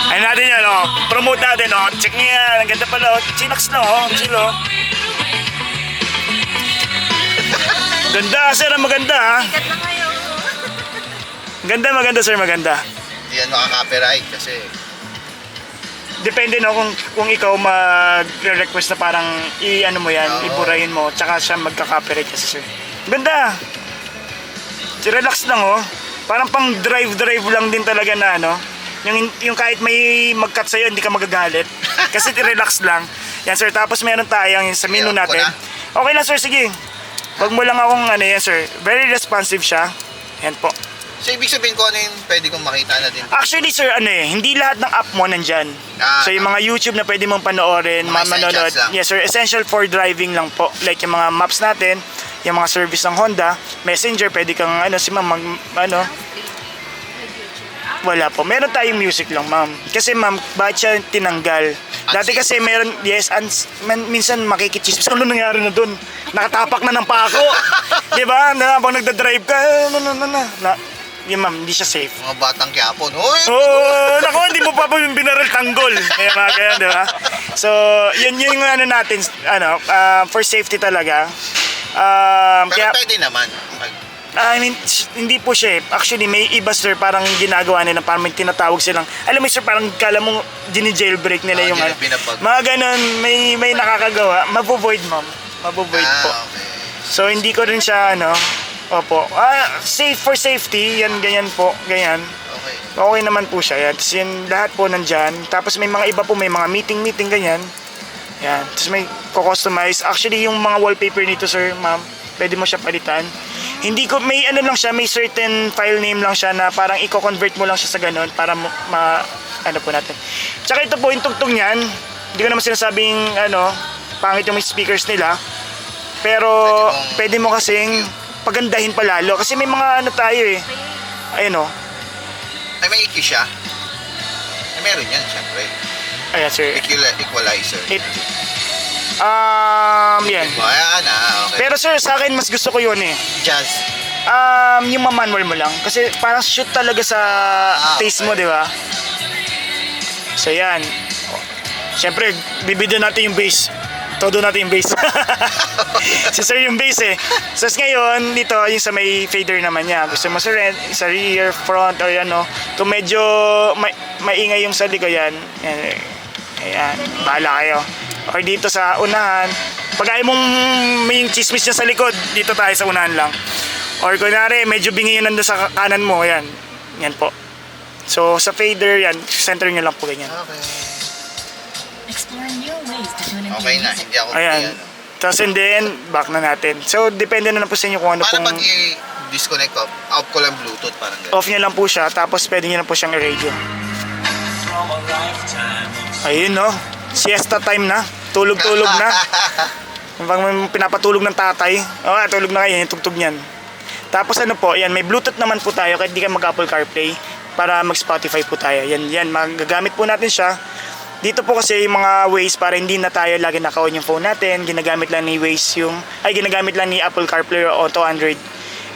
Ayun natin yan, oh. Promote natin, oh. Check niyo yan. Ang ganda pala, oh. Chillax na, oh. Chill, oh. Ganda, sir. Ang maganda, ha. Sikat na kayo. Maganda, sir. Maganda. Hindi yan makaka-copyright kasi Depende no kung ikaw mag-request na parang i-ano mo yan, Oo. iburahin mo, tsaka siya magka-copyright kasi, sir. Ganda. Si relax lang, oh. Parang pang drive lang din talaga na ano. Yung kahit may mag-cut sa'yo, hindi ka magagalit. Kasi relax lang. Yan, sir. Tapos meron tayong sa menu Sige, natin. ako Okay lang, sir. Sige. Wag mo lang akong ano yan, sir. Very responsive siya. Yan po. So, ibig sabihin ko ano yung pwede kong makita na din. Actually sir, hindi lahat ng app mo nandyan. So yung mga YouTube na pwede mong panoorin, Mga manonood. essentials lang. Yes sir, essential for driving lang po. Like yung mga maps natin, yung mga service ng Honda, Messenger, pwede kang si ma'am wala po. Meron tayong music lang, ma'am. Kasi ma'am, bakit siya tinanggal? Dati kasi meron, yes, minsan makikichismis. Ano nangyari na doon? Nakatapak na ng pako. Di ba? Habang nagdadrive ka, yun ma'am, hindi siya safe. Mga batang Quiapo. Hoy! Oh, naku, hindi mo pa po yung binaril tanggol. Kaya mga kaya, di ba? So, yun yung natin, for safety talaga. Pero pwede naman. I mean, hindi po siya eh. Actually, may iba sir, parang ginagawa nila, parang may tinatawag silang, alam mo sir, parang kala mo jailbreak nila yung binabag. mga ganun, may nakakagawa. Mabovoid ma'am. Mabovoid po. Okay. So, hindi ko rin siya, opo. Safe for safety, yan, ganyan po, ganyan. Okay. Okay naman po siya. Yan. Tapos yan, lahat po nandyan. Tapos may mga iba po, may mga meeting, ganyan. Yan. Tapos may kustomize. Actually, yung mga wallpaper nito, sir, ma'am, pwede mo siya palitan. Hindi ko, may lang siya, may certain file name lang siya na parang i-convert mo lang siya sa ganun para po natin. Tsaka ito po, yung tugtog niyan, hindi ko naman sinasabing, pangit yung may speakers nila. Pero, pwede mo kasing pagandahin pa lalo. Kasi may mga tayo eh. Ayun Ay, may EQ siya. Ay, meron yan, syempre. Ayan, sir. Equalizer. Yan. Ayan, okay. Pero sir, sa akin mas gusto ko yun eh. Jazz. Yung manual mo lang. Kasi parang shoot talaga sa taste mo, di ba? So yan. Siyempre, bibidyo natin yung bass. Todo natin yung bass. Si sir yung bass eh. So ngayon, dito, yung sa may fader naman niya. Gusto mo sa rear, front, or kung medyo maingay yung sa likod yan. Ayan, bahala kayo. Or dito sa unahan. Pag ayaw mong may chismis niya sa likod, dito tayo sa unahan lang. Or kunwari, medyo bingi yun nandun sa kanan mo, yan. Yan po. So, sa fader, yan, center nyo lang po ganyan. Okay. Explore new ways to tune into Okay na, music. hindi ako Ayan. Tapos and then, back na natin. So, depende na po sa inyo kung ano Paano pong... pag i-disconnect ko? Off ko lang Bluetooth, parang gano'n. Off nyo lang po siya, tapos pwede nyo lang po siyang i-radio. Ayun siesta time na. Tulog-tulog na. Pag pinapatulog ng tatay, tulog na kayo, yung tugtog niyan. Tapos po, yan, may Bluetooth naman po tayo kahit di ka mag-Apple CarPlay para mag-Spotify po tayo. Yan, magagamit po natin siya. Dito po kasi yung mga Waze para hindi na tayo lagi naka-on yung phone natin. Ginagamit lang ni ginagamit lang ni Apple CarPlay o Auto Android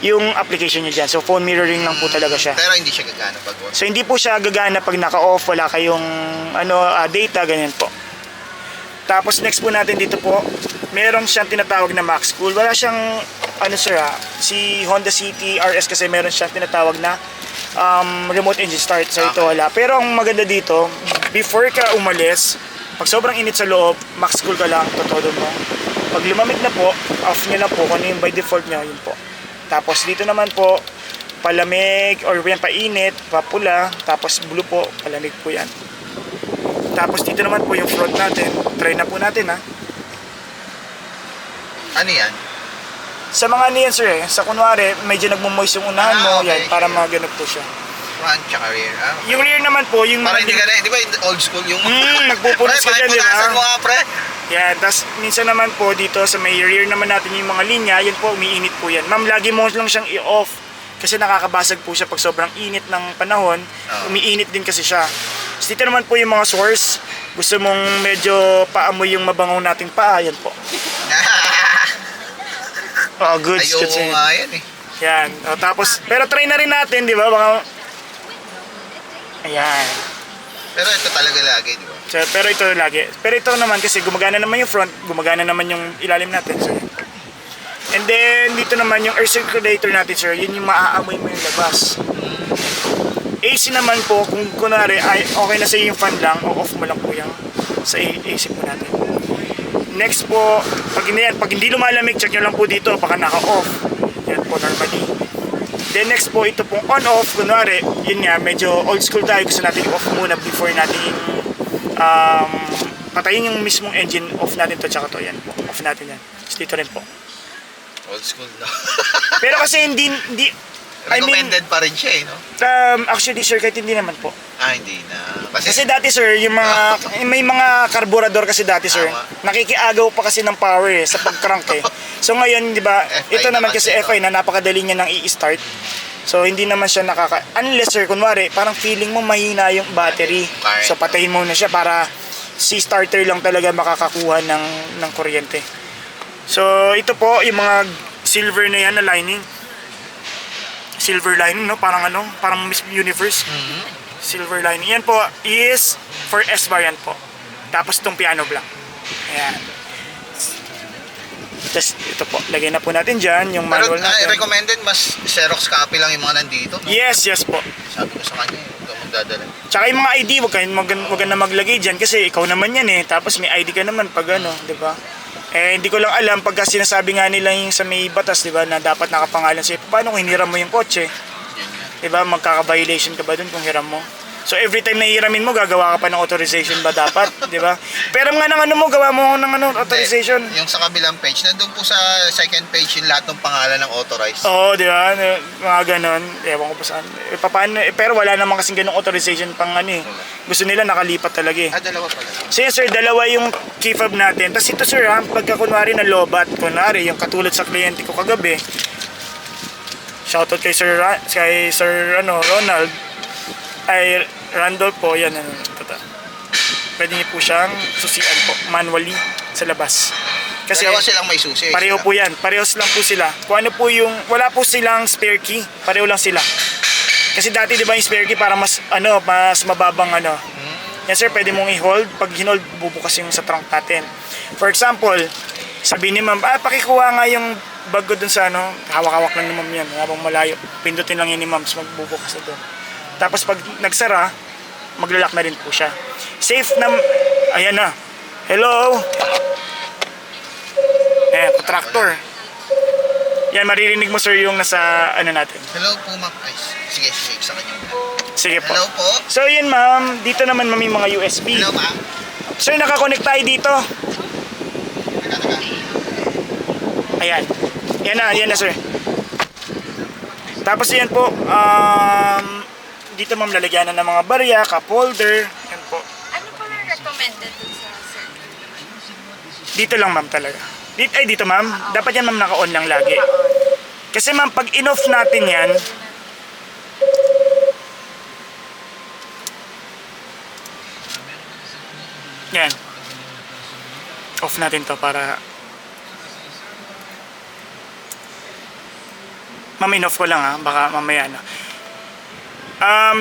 yung application niya dyan. So phone mirroring lang po talaga siya. Pero hindi siya gagana pag on. So hindi po siya gagana pag naka-off, wala kayong data, ganyan po. Tapos next po natin dito po, meron siyang tinatawag na Max Cool. Wala siyang si Honda City RS kasi meron siyang tinatawag na remote engine start. So ito wala. Pero ang maganda dito, before ka umalis, pag sobrang init sa loob, Max Cool ka lang, todo mo. Pag lumamig na po, off niya lang po kung ano yung by default niya, yun po. Tapos dito naman po, palamig or yan painit, papula, tapos blue po, palamig po yan. Tapos dito naman po yung front natin. Try na po natin Ano yan? Sa mga niyan sir sa kunwari medyo nagmo-moist yung unahan mo, okay. yan, para maganap po siya. Front tsaka rear. Okay. Yung rear naman po, yung Para hindi ka na, di ba old school yung... nagpupunas ka dyan, di ba? Punasan mo nga, pre. Yan, tapos minsan naman po dito sa may rear naman natin yung mga linya, yun po, umiinit po yan. Ma'am, lagi mo lang siyang i-off kasi nakakabasag po siya pag sobrang init ng panahon, umiinit din kasi siya. So, dito naman po yung mga source, gusto mong medyo paamoy yung mabangaw nating paa, yan po. Oh, good. Ayoko nga yan eh. Yan. Tapos, pero try na rin natin, di ba? Ayan. Pero ito talaga lagi, di ba? So, pero ito lagi. Pero ito naman kasi gumagana naman yung front, gumagana naman yung ilalim natin, sir. And then, dito naman yung air circulator natin, sir. Yun yung maaamoy mo yung labas. AC naman po, kung kunwari, okay na sa'yo yung fan lang, o off mo lang po yung sa AC po natin. Next po, pag hindi lumalamig, check nyo lang po dito, baka naka-off. Yan po, normally. Then next po, ito pong on-off, kunwari, yun nga, medyo old school tayo, gusto natin i-off muna before natin patayin yung mismong engine, off natin to, tsaka to, yan po, off natin yan. So, dito rin po. Old school na. Pero kasi hindi I mean, Recommended pa rin siya eh, no? Actually sir, kahit hindi naman po. Hindi na. Kasi dati sir, yung mga may mga karburador kasi dati sir, Tama. nakikiagaw pa kasi ng power eh, sa pag-crank eh. So ngayon, di ba, FI ito naman naman kasi siya, FI na napakadali niya nang i-start. So hindi naman siya unless sir, kunwari, parang feeling mo mahina yung battery. Current. So patayin mo na siya para si starter lang talaga makakakuha ng kuryente. So ito po, yung mga silver na yan na lining. Silver lining, no? Parang Miss Universe. Silver lining. Yan po is for S variant po. Tapos itong piano black. Ayan. Tapos ito po, lagay na po natin dyan yung Pero manual natin. recommended, mas Xerox copy lang yung mga nandito. No? Yes po. Sabi ko sa kanya, huwag ka magdadala. Tsaka yung mga ID, wag ka na maglagay dyan kasi ikaw naman yan eh. Tapos may ID ka naman pag di ba? Eh, hindi ko lang alam pagka sinasabi nga nila yung sa may batas, di ba, na dapat nakapangalan sa'yo. Paano kung hiniram mo yung kotse? Yun nga. Di ba, magkaka-violation ka ba dun kung hiram mo? So every time na hiramin mo, gagawa ka pa ng authorization ba dapat? Di ba? Pero nga ng gawa mo ng authorization. Yung sa kabilang page, nandun po sa second page yung lahat ng pangalan ng authorized. Oo, di ba? Mga ganon. Ewan ko pa saan. Pero wala naman kasing ganong authorization pang eh. Gusto nila nakalipat talaga eh. Dalawa pala. So yes, sir, dalawa yung key fob natin. Tapos ito sir pagka kunwari na lobat, kunwari yung katulad sa kliyente ko kagabi, shoutout kay Sir Ronald, ay Randolph po, yan pwede niyo po siyang susian po manually sa labas. Kasi Dalawa silang may susi. pareho po yan, parehos lang po sila. Kung ano po yung, wala po silang spare key, pareho lang sila. Kasi dati di ba yung spare key para mas mababang Yan sir, pwede mong i-hold. Pag hinold, bubukas yung sa trunk natin. For example, sabi ni ma'am, pakikuha nga yung bag ko dun sa hawak-hawak lang ni ma'am yan, habang malayo. Pindutin lang yun ni ma'am, so magbubukas na dun. Tapos pag nagsara, maglalak na rin po siya. Safe na, ayan na. Hello? Contractor. Yan, maririnig mo sir yung nasa natin. Hello po, ma'am. Ay, sige, sa kanya. Sige po. Hello po. So yun ma'am, dito naman may mga USB. Hello, ma'am. Sir, nakakonect tayo dito. Ayan. Yan na sir. Tapos yan po, dito ma'am lalagyan na ng mga barya, cup holder. Yan po. Ano po lang recommended dun sa sir? Dito lang ma'am talaga. Dito ma'am, dapat yan ma'am naka-on lang lagi. Kasi ma'am, pag in-off natin yan, yan. Off natin to para ma'am, in-off ko lang baka mamaya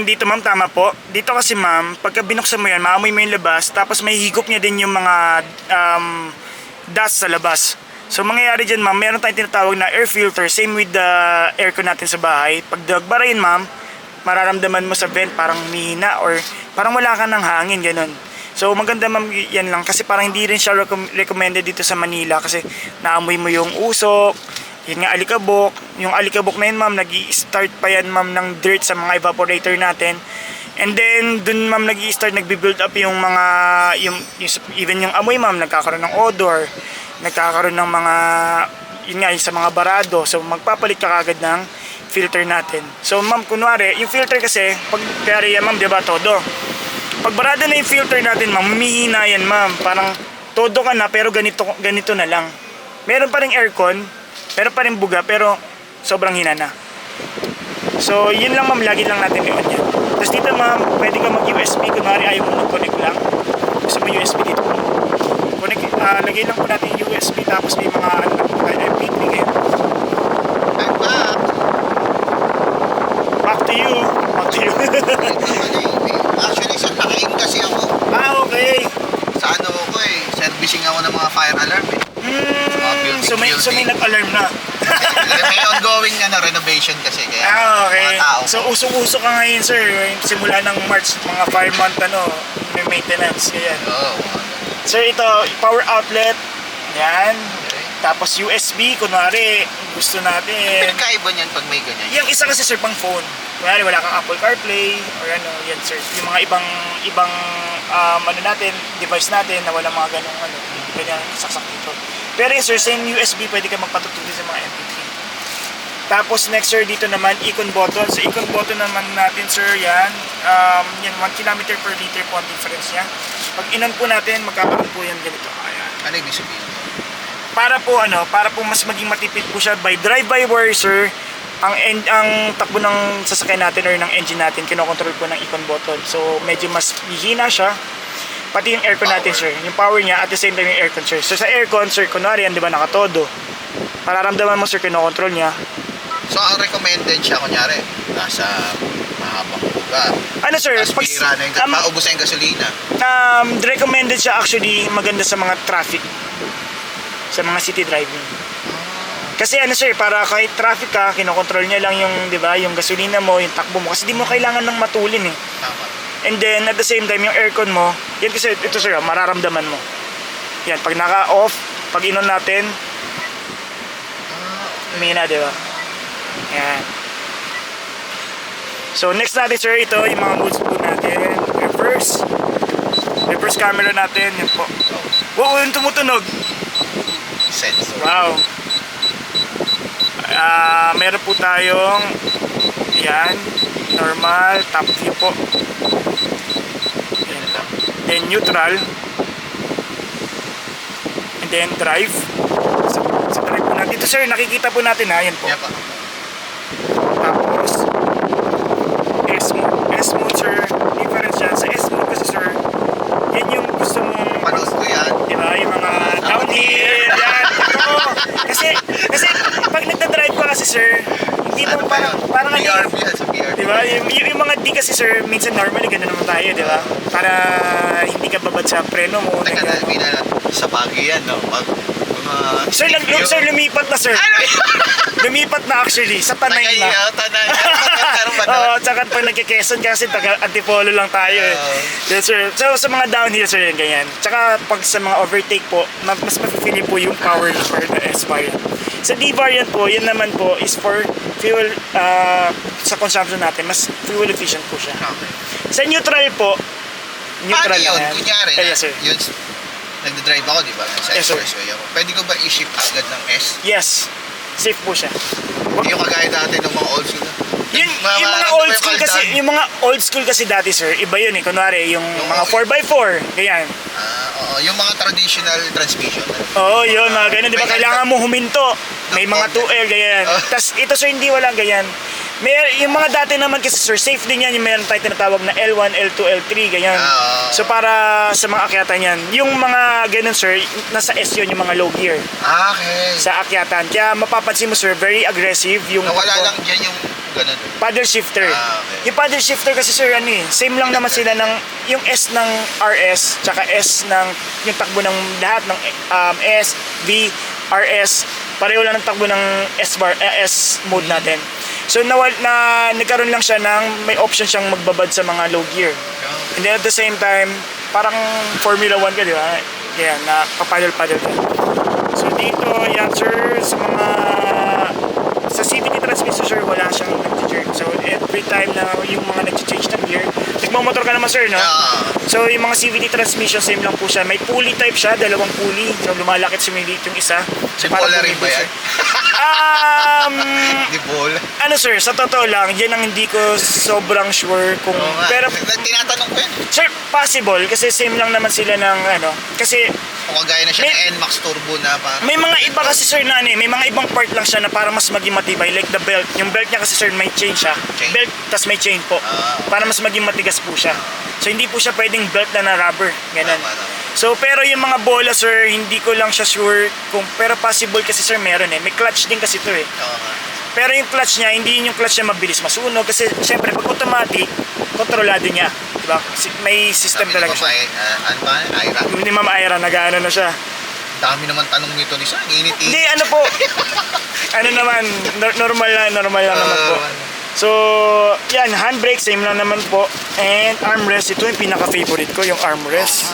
dito ma'am, tama po. Dito kasi ma'am, pagka binuksan mo yan, maamoy mo yung labas, tapos may higop niya din yung mga dust sa labas. So mangyayari dyan ma'am, meron tayong tinatawag na air filter, same with the aircon natin sa bahay. Pag nagbara yun ma'am, mararamdaman mo sa vent parang mihina or parang wala ka ng hangin, ganun. So maganda ma'am yan lang kasi parang hindi rin siya recommended dito sa Manila kasi naamoy mo yung usok, yun nga alikabok. Yung alikabok na yun ma'am, nag-i-start pa yan ma'am ng dirt sa mga evaporator natin. And then dun ma'am nag-i-start, nagbi-build up yung mga, even yung amoy ma'am, nagkakaroon ng odor, nagkakaroon ng mga, yun nga, sa mga barado. So magpapalit ka kagad ng filter natin. So ma'am, kunwari, yung filter kasi, pag kaya yan ma'am, diba, todo. Pag barado na yung filter natin ma'am, humihina yan ma'am. Parang todo ka na, pero ganito na lang. Meron pa rin aircon, pero pa rin buga, pero sobrang hina na. So yun lang ma'am, lagi lang natin i-on yan. Tapos dito ma'am, pwede ka mag-USB, kunwari ayaw mo mag-connect lang. Gusto mo USB dito. Lagay lang po natin yung USB, tapos may mga MP3 kayo. I'm back. Back to you. Actually, sa nakain kasi ako. Okay. Sa ako servicing ako ng mga fire alarm So may nag-alarm na. May ongoing renovation kasi kaya Okay. mga tao. So usong-uso ka ngayon sir, simula ng March, mga 5 month may maintenance kaya. Sir, ito power outlet. Yan. Tapos USB, kunwari gusto natin. Pinagkaiba niyan pag may ganyan. Yung isa kasi sir pang phone. Kunwari wala kang Apple CarPlay or yan sir. Yung mga ibang natin, device natin na wala mga ganyan saksak dito. Pero sir, same USB, pwede ka magpatutugin sa mga MP3. Tapos next sir, dito naman, icon button. Sa icon button naman natin sir, yan. Yan, 1 km per liter po ang difference niya. Pag inon po natin, magkakaroon po yan ganito. Ayan. Ano ibig sabihin? Para po mas maging matipid po siya by drive-by wire sir. Ang takbo ng sasakyan natin or ng engine natin, kinokontrol po ng icon button. So medyo mas hihina siya. Pati yung aircon natin sir, yung power niya at the same time yung aircon sir. So sa aircon sir, kunwari yan, di ba, nakatodo. Pararamdaman mo sir, kinokontrol niya. So ang recommended siya, kunyari, nasa mahabang lugar. Ano sir, Tapos bihira na yung maubos na yung gasolina. recommended siya actually, maganda sa mga traffic. Sa mga city driving. Kasi ano sir, para kahit traffic ka, kinokontrol niya lang yung, di ba, yung gasolina mo, yung takbo mo. Kasi di mo kailangan ng matulin eh. Tama. And then at the same time yung aircon mo, yan kasi ito sir, mararamdaman mo. Yan, pag naka-off, pag inon natin, may na, di ba? Yan. So next natin sir, ito yung mga modes po natin. Reverse camera natin, yun po. Wow, yung tumutunog. Sensor. Wow. Meron po tayong yan, normal, top view po. Yan lang. Then neutral. And then drive. Sa drive po natin. Dito sir, nakikita po natin ha, yan po. Yeah, pa. Tapos S-mode. S-mode sir, difference yan. Sa S-mode kasi sir, yan yung gusto mong Panood ko yan. diba, yung mga downhill, yan, ito. Kasi pag nagda-drive ka kasi sir, hindi mo parang ano BRB yan, sa BRB. diba, yung mga di kasi sir, minsan normally gano'n naman tayo, diba? Para hindi ka babad sa preno mo. Teka na, sa Baguio yan, no? Pag mga... Sir, sir, lumipat na sir. Ano yun? Lumipat na actually, sa Tanay na. Nagkayo, Tanay. Meron ba Oo, doon? tsaka pag nagkikeson kasi taga Antipolo lang tayo eh. Yes, sir. So sa mga downhill sir, yan ganyan. Tsaka pag sa mga overtake po, mas mafe-feel po yung power for the S variant. Sa D variant po, yan naman po is for fuel sa consumption natin, mas fuel efficient po siya. Okay. Sa neutral po, neutral Paano yun? lang yan. Kunyari na, Yes sir. yun, nagda-drive ako, di ba? Sa Yes, sir. expressway ako. Pwede ko ba i-shift agad ng S? Yes. Safe po siya. Hindi yung kagaya dati ng mga old school. Yung mga old school kasi, yung mga old school kasi dati sir, iba yun eh. Kunwari, yung mga 4x4, ganyan. Oo, yung mga traditional transmission. Oo, yun, mga ganyan. Di ba, May kailangan mo huminto. May mga 2L, ganyan. Oh. Tapos ito sir, hindi walang ganyan. Yung mga dati naman kasi sir, safe din yan. Yung meron tayo tinatawag na L1, L2, L3, ganyan. Oo. So para sa mga akyatan yan, yung mga ganun sir, nasa S yun, yung mga low gear. Okay. Sa akyatan. Kaya mapapansin mo sir, very aggressive. Yung Nawala lang dyan yung ganun. paddle shifter. Okay. Yung paddle shifter kasi sir, ano eh, same lang naman sila ng, yung S ng RS, tsaka S ng, yung takbo ng lahat ng S, V, RS, pareho lang ng takbo ng S mode natin. So nagkaroon lang siya ng, may option siyang magbabad sa mga low gear. And then at the same time, parang Formula 1 ka, di ba? Yan, na papaddle-paddle ka. So dito, yan sir, sa CVT transmission sir, wala siyang nag-jerk. So every time na yung mga nag-change ng gear, nagmamotor ka naman sir, no? So yung mga CVT transmission, same lang po siya. May pulley type siya, dalawang pulley. So lumalakit, sumiliit yung isa. So, Bola rin ba yan? Di bola. Ano sir, sa totoo lang, yan ang hindi ko sobrang sure kung... Pero Tinatanong ko yun. sir, possible kasi same lang naman sila ng ano. Kasi Kung kagaya na siya ng NMAX Turbo na parang... may mga iba kasi sir na ano eh, may mga ibang part lang siya na para mas maging matibay, like the belt. Yung belt niya kasi sir may chain siya. Chain. Belt tas may chain po. Para mas maging matigas po siya. So hindi po siya pwedeng belt na rubber, ganun. Tama. So pero yung mga bola sir, hindi ko lang siya sure kung, pero possible kasi sir meron eh. May clutch din kasi to eh. Oo nga. Pero yung clutch niya, hindi yung clutch niya mabilis masunog kasi syempre pag automatic, kontrolado niya. Diba? May system Sabi talaga ni Mama, siya. ano ba? Ira? Ni Mama Ira, nag-ano na siya. Dami naman tanong nito ni Sir. Init-init. Hindi, ano po, ano naman, normal lang naman po. So, yan, handbrake, same lang naman po. And armrest, ito yung pinaka-favorite ko, yung armrest.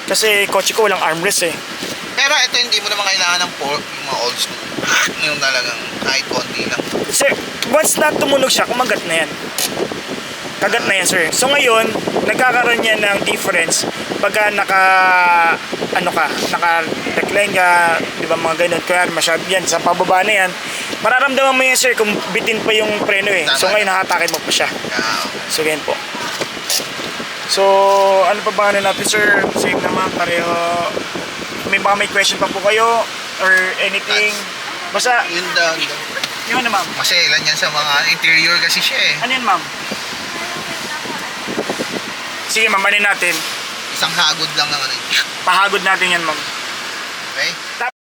Kasi kotse ko walang armrest eh. Pero ito hindi mo naman kailangan ng pork, yung mga old school. Yung talagang kahit konti lang. Sir, once na tumunog siya, kumagat na yan. Kagat na yan, sir. So ngayon, nagkakaroon yan ng difference pagka naka-recline ka, di ba mga ganun, kaya masyado yan, sa pababa na yan, mararamdaman mo yan, sir, kung bitin pa yung preno eh. So ngayon, nakatakin mo pa siya. So ganyan po. So, ano pa ba natin, sir? Same naman, pareho. Baka may question pa po kayo or anything. Basta, Yun daw. yun na, ma'am. Maselan yan sa mga interior kasi siya eh. Ano yan, ma'am? Sige, ma'am, ano natin? Isang hagod lang ng ano. Pahagod natin yan, ma'am. Okay?